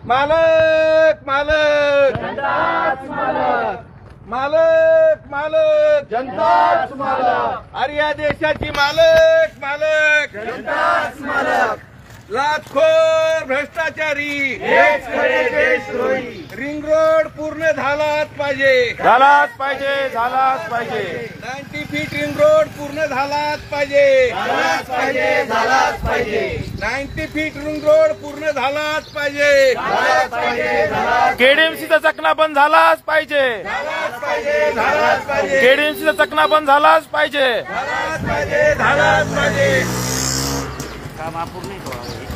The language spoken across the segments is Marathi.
मालक मालक जनताच मालक, मालक मालक जनताच मालक, अरे या देशाची मालक मालक जनताच मालक, लाचखोर भ्रष्टाचारी हेच खरे देशद्रोही. रिंग रोड पूर्ण झालाच पाहिजे, झालाच पाहिजे, झालाच पाहिजे. 90 फीट रिंग रोड पूर्ण झालाच पाहिजे, झालाच पाहिजे, झालाच पाहिजे, 90 फीट रिंग रोड पूर्ण झालाच पाहिजे, झालाच पाहिजे, झालाच केडीएमसीचा चकना बंद झालाच पाहिजे, झालाच पाहिजे, झालाच पाहिजे, केडीएमसीचा चकना बंद झालाच पाहिजे. झालाच पाहिजे, झालाच पाहिजे.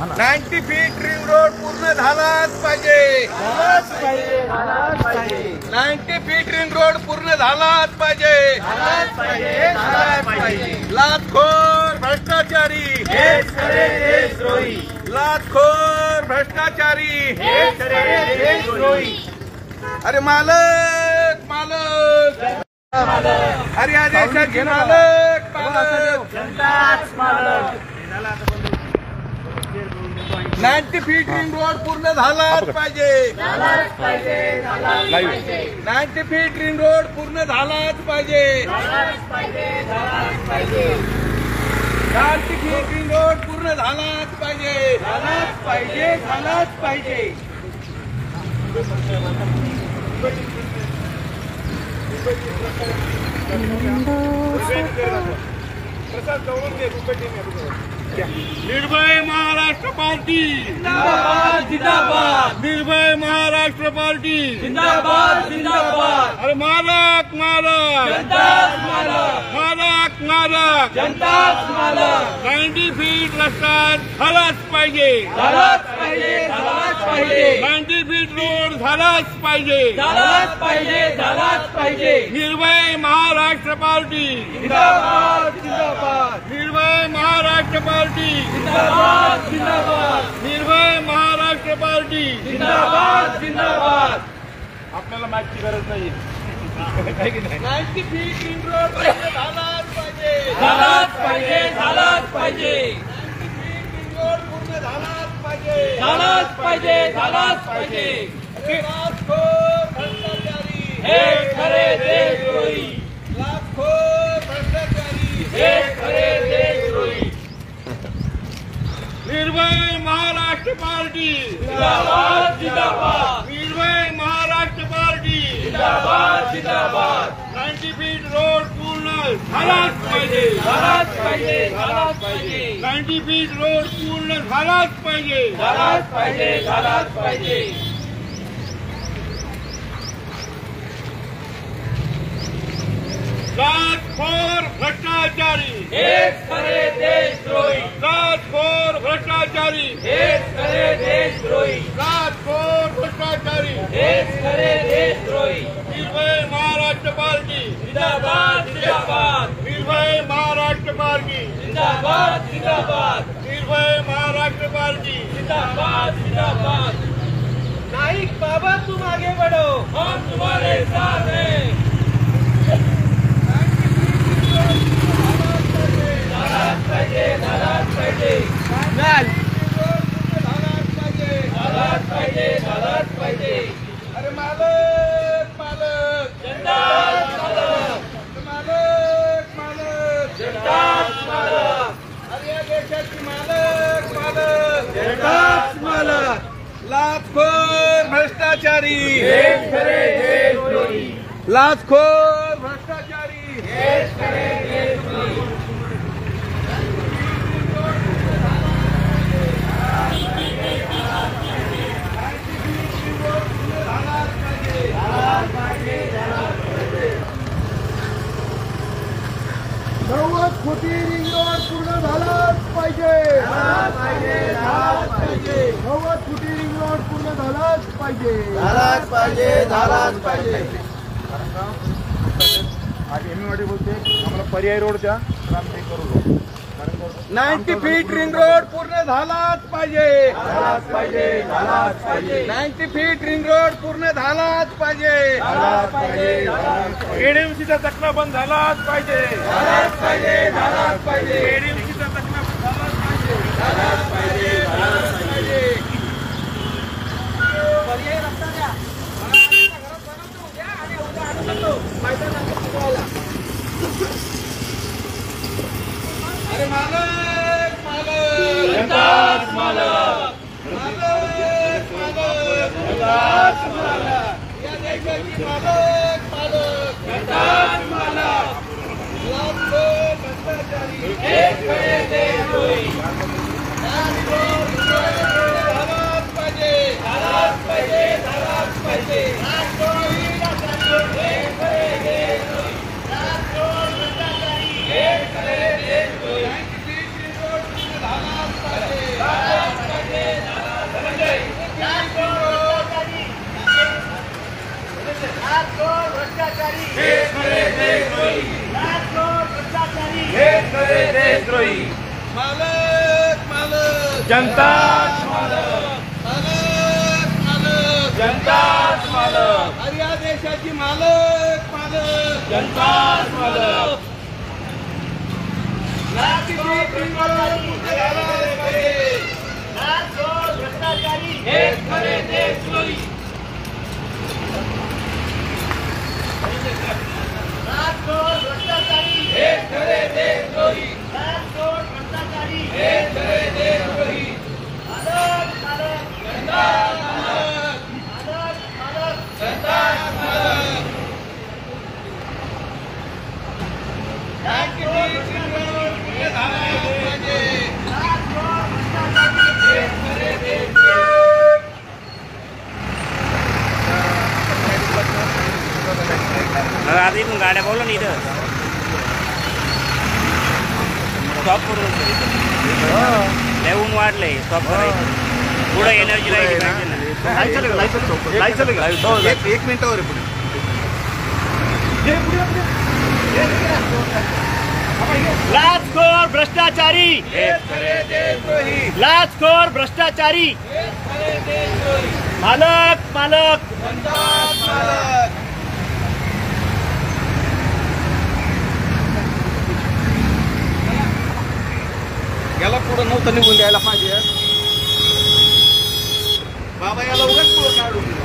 90 फीट रिंग रोड पूर्ण झालाच पाहिजे, झालाच पाहिजे, झालाच पाहिजे, 90 फीट रिंग रोड पूर्ण झालाच पाहिजे. झालाच पाहिजे, झालाच पाहिजे. लाचखोर भ्रष्टाचारी हेच खरे देशद्रोही, लाचखोर भ्रष्टाचारी हेच खरे देशद्रोही. अरे मालक मालक मालक, अरे या देशाची मालक मालक जनताच मालक, 90 फीट रिंग रोड पूर्ण झालाच पाहिजे, झालाच पाहिजे, झालाच पाहिजे, 90 फीट रिंग रोड पूर्ण झालाच पाहिजे, झालाच पाहिजे, झालाच पाहिजे, 90 फीट रिंग रोड पूर्ण झालाच पाहिजे. झालाच पाहिजे, झालाच पाहिजे. निर्भय महाराष्ट्र पार्टी, जिंदाबाद, जिंदाबाद, निर्भय महाराष्ट्र पार्टी. जिंदाबाद, जिंदाबाद, अरे मालक मालक जनताच मालक, मालक मालक जनताच मालक, 90 फीट रस्ता झालाच पाहिजे, झालाच पाहिजे, झालाच पाहिजे, 90 फीट रोड झालाच पाहिजे. झालाच पाहिजे, झालाच पाहिजे. निर्भय महाराष्ट्र पार्टी, जिंदाबाद, जिंदाबाद, निर्भय महाराष्ट्र पार्टी, जिंदाबाद, जिंदाबाद, निर्भय महाराष्ट्र पार्टी. जिंदाबाद, जिंदाबाद. आपल्याला माहिती गरज नाही. 90 फीट रिंग रोड पूर्ण झालाच पाहिजे, झालाच पाहिजे, झालाच पाहिजे, 90 फीट रिंग रोड पूर्ण झालाच पाहिजे. झालाच पाहिजे, झालाच पाहिजे. लाचखोर भ्रष्टाचारी हेच खरे देशद्रोही, लाचखोर भ्रष्टाचारी हेच खरे देशद्रोही. निर्भय महाराष्ट्र पार्टी, जिंदाबाद, जिंदाबाद, निर्भय महाराष्ट्र पार्टी. जिंदाबाद, जिंदाबाद, 90 फीट रोड पूर्ण झालाच पाहिजे, झालाच पाहिजे, झालाच पाहिजे, 90 फीट रोड पूर्ण झालाच पाहिजे. झालाच पाहिजे, झालाच पाहिजे. लाचखोर भ्रष्टाचारी, हेच खरे देशद्रोही, लाचखोर भ्रष्टाचारी, हेच खरे देशद्रोही, लाचखोर भ्रष्टाचारी. हेच खरे देशद्रोही. निर्भय महाराष्ट्र पार्टी, जिंदाबाद, जिंदाबाद, निर्भय महाराष्ट्र पार्टी, जिंदाबाद, जिंदाबाद, निर्भय महाराष्ट्र पार्टी. जिंदाबाद, जिंदाबाद. नाईक बाबा तुम आगे बढ़ो, हम तुम्हारे साथ हैं. झालाच पाहिजे, झालाच पाहिजे, झालाच पाहिजे, झालाच पाहिजे. अरे मालक मालक जनताच मालक, मालक मालक जनताच मालक, अरे या देशाची मालक मालक जनताच मालक. लाचखोर भ्रष्टाचारी हेच खरे देशद्रोही, लाचखोर भ्रष्टाचारी हेच खरे देशद्रोही. कोटी रिंग रोड पूर्ण झालाच पाहिजे, 90 कोटी रिंग रोड पूर्ण झालाच पाहिजे, झालाच पाहिजे, झालाच पाहिजे. आज एमवाडी बोलते आम्हाला पर्याय रोड द्या, तर आम्ही ते करू. 90 फीट रिंग रोड पूर्ण झालाच पाहिजे, झालाच पाहिजे, झालाच पाहिजे, 90 फीट रिंग रोड पूर्ण झालाच पाहिजे, झालाच पाहिजे, झालाच पाहिजे, केडीएमसीचा चकना बंद झालाच पाहिजे, झालाच पाहिजे, झालाच पाहिजे, केडीएमसीचा चकना बंद झालाच पाहिजे. झालाच पाहिजे, झालाच पाहिजे. या देशाची मालक लाखो भ्रष्टाचारी एक खरे देशद्रोही झालाच पाहिजे राष्ट्रद्रोही एक खरे देशद्रोही एक खरे देशद्रोही झालाच पाहिजे भ्रष्टाचारी एक खरे देशद्रोही एक खरे देशद्रोही मालक जनताच मालक जनताच मालक अरे या देशाची मालक जनताच मालक भ्रष्टाचारी एक खरे देशद्रोही भ्रष्टाचारी एक खरे देशद्रोही भ्रष्टाचारी एक खरे देशद्रोही आधी पण गाड्या बोललो ना इथं स्टॉप करून लय ऊन वाढलंय स्टॉप करायचं पुढं एनर्जी राहिली पाहिजे ना. एक मिनिटावर आहे पुढे लाचखोर भ्रष्टाचारी एक खरे देशद्रोही लाचखोर भ्रष्टाचारी एक खरे देशद्रोही मालक जनताच मालक याला पुढं नव्हतं निघून द्यायला पाहिजे बाबा याला उगाच पुढं काढून दिलं.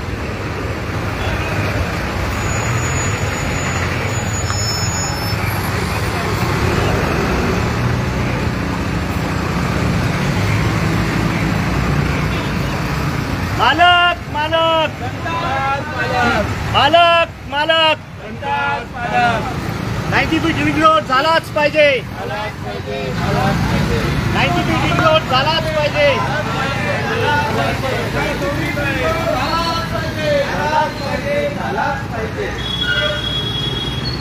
मालक जनताच मालक 90 फीट रिंग रोड झालाच पाहिजे 90 फीट रिंग रोड झालाच पाहिजे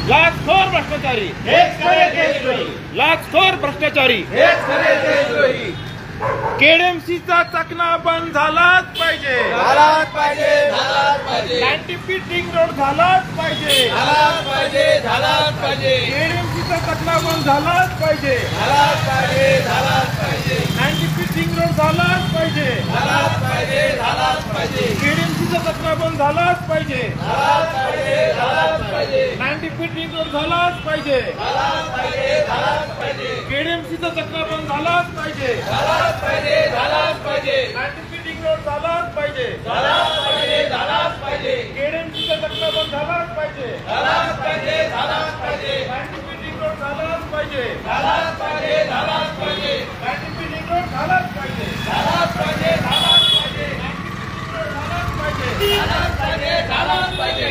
लाचखोर भ्रष्टाचारी एक खरे देशद्रोही लाचखोर भ्रष्टाचारी हेच खरे देशद्रोही केडीएमसीचा चकना बंद झालाच पाहिजे झालाच पाहिजे 90 फीट रिंग रोड झालाच पाहिजे केडीएमसीचा चकना बंद झालाच पाहिजे 90 फीट रिंग रोड झालाच पाहिजे केडीएमसीचा चकना बंद झालाच पाहिजे 90 फीट रिंग रोड झालाच पाहिजे केडीएमसीचा चकना बंद झालाच पाहिजे 90 फीट रिंग रोड झालाच पाहिजे केडीएमसीचा चकना बंद झालाच पाहिजे 90 फीट रिंग रोड झालाच पाहिजे 90 फीट रिंग रोड झालाच पाहिजे 90 फीट रिंग रोड झालाच पाहिजे केडीएमसीचा चकना बंद झालाच पाहिजे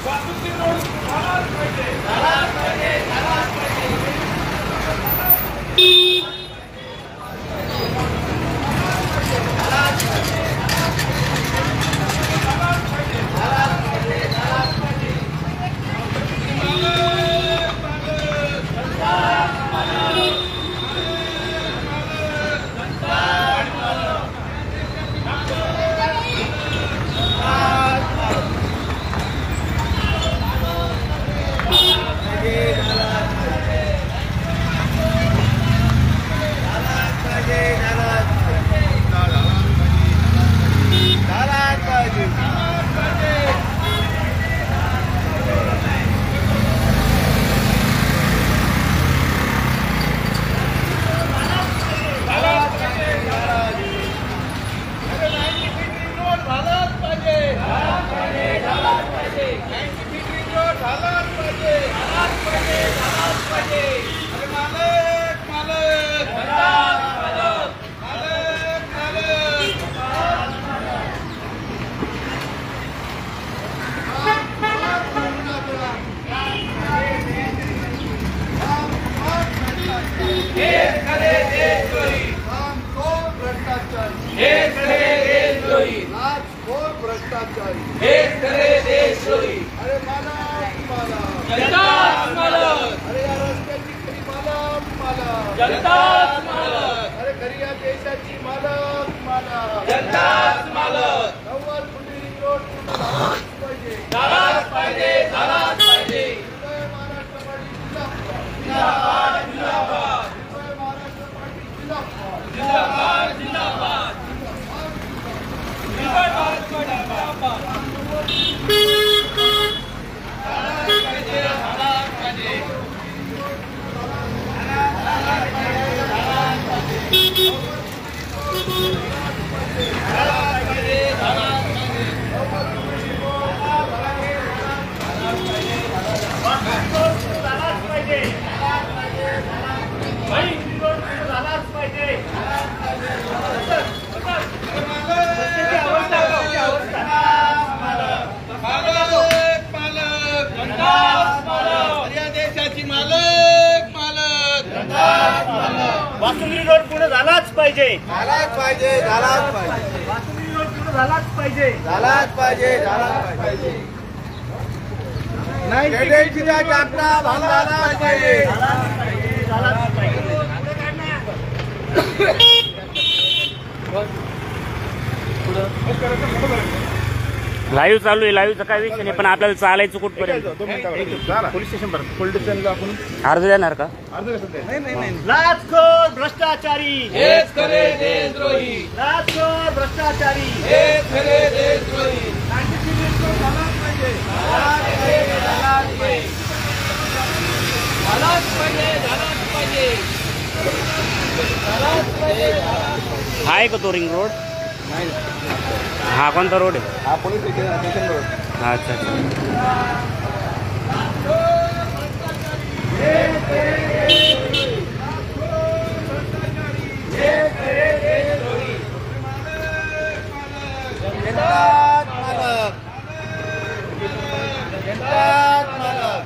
वाहतुकी रोड झालाच पाहिजे हेच खरे देशद्रोही. अरे मालक मालक. जनताच मालक. अरे या रस्त्याची खरी मालक मालक. जनताच मालक. अरे खरी या देशाची मालक मालक. जनताच मालक. 90 फुटी रिंग रोड पूर्ण झालाच पाहिजे. झालाच पाहिजे. झालाच पाहिजे. जय महाराष्ट्र पार्टी जिंदाबाद. जिंदाबाद. जिंदाबाद. जय महाराष्ट्र पार्टी जिंदाबाद. जिंदाबाद. जिंदाबाद. जिंदाबाद. जिंदाबाद. वासुंद्री रोड पूर्ण झालाच पाहिजे. झालाच पाहिजे. झालाच पाहिजे. वासुंद्री रोड पूर्ण झालाच पाहिजे. झालाच पाहिजे. झालाच पाहिजे. केडेजीचा टाकता झालाच पाहिजे. झालाच पाहिजे. लाईव्ह चालू आहे. लाईव्हचा काय विषय नाही, पण आपल्याला चालायचं कुठपर्यंत. पोलीस स्टेशन पर्यंत. पोलीस स्टेशनला आपण अर्ज देणार का? अर्ज कसं द्यायचं? लाचखोर भ्रष्टाचारी. हेच खरे देशद्रोही. लाचखोर भ्रष्टाचारी. हेच खरे देशद्रोही. झालाच पाहिजे. झालाच पाहिजे. झालाच पाहिजे. झालाच पाहिजे. आहे का तो रिंग रोड? हा कोणता रोड आहे? हा पोलीस स्टेशन बरोबर. अच्छा अच्छा. जनताच मालक. जनताच मालक.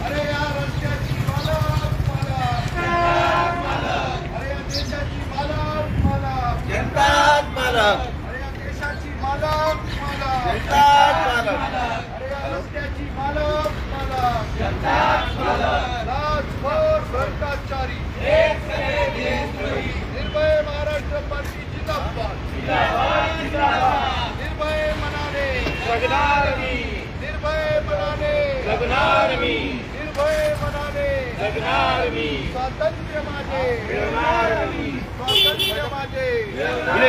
अरे या रस्त्याची मालक मालक. अरे या देशाची मालक मालक. जनताच मालक. अरे या देशाची मालक मालक. जनताच मालक. अरे या रस्त्याची मालक मालक. जनताच मालक. लाचखोर भ्रष्टाचारी. हेच खरे देशद्रोही. निर्भय महाराष्ट्र पार्टी जिंदाबाद. जिंदाबाद. जिंदाबाद. निर्भय मनाने जगणार मी. निर्भय मनाने जगणार मी. निर्भय मनाने जगणार मी. स्वातंत्र्य माझे. मिळवणार मी. स्वातंत्र्य माझे. निर्भय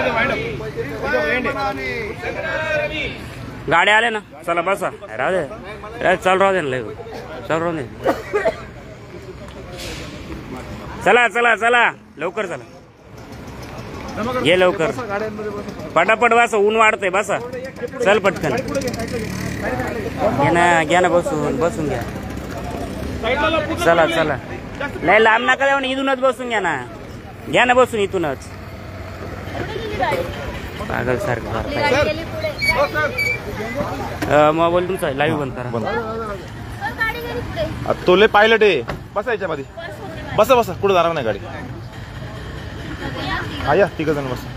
मनाने. जगणार मी. गाड्या आल्या ना, चला बसा. राहू दे. चल राहू दे ना. लाईव्ह चल राहू दे. चला चला चला लवकर चला. ये लवकर. पटापट बसा. ऊन वाढतंय. बसा. चल पटकन. घ्या ना बसून. बसून घ्या. चला चला. लय लांब नका जाऊन. इथूनच बसून घ्या ना. घ्या ना बसून इथूनच. पागल सारखं मोबाईल तुमचा लाईव्ह बंद करा. तोले पायलट आहे. बसा याच्यामध्ये. बसा बसा. कुठं जाणार नाही गाडी. हा या तिघ जण बसा.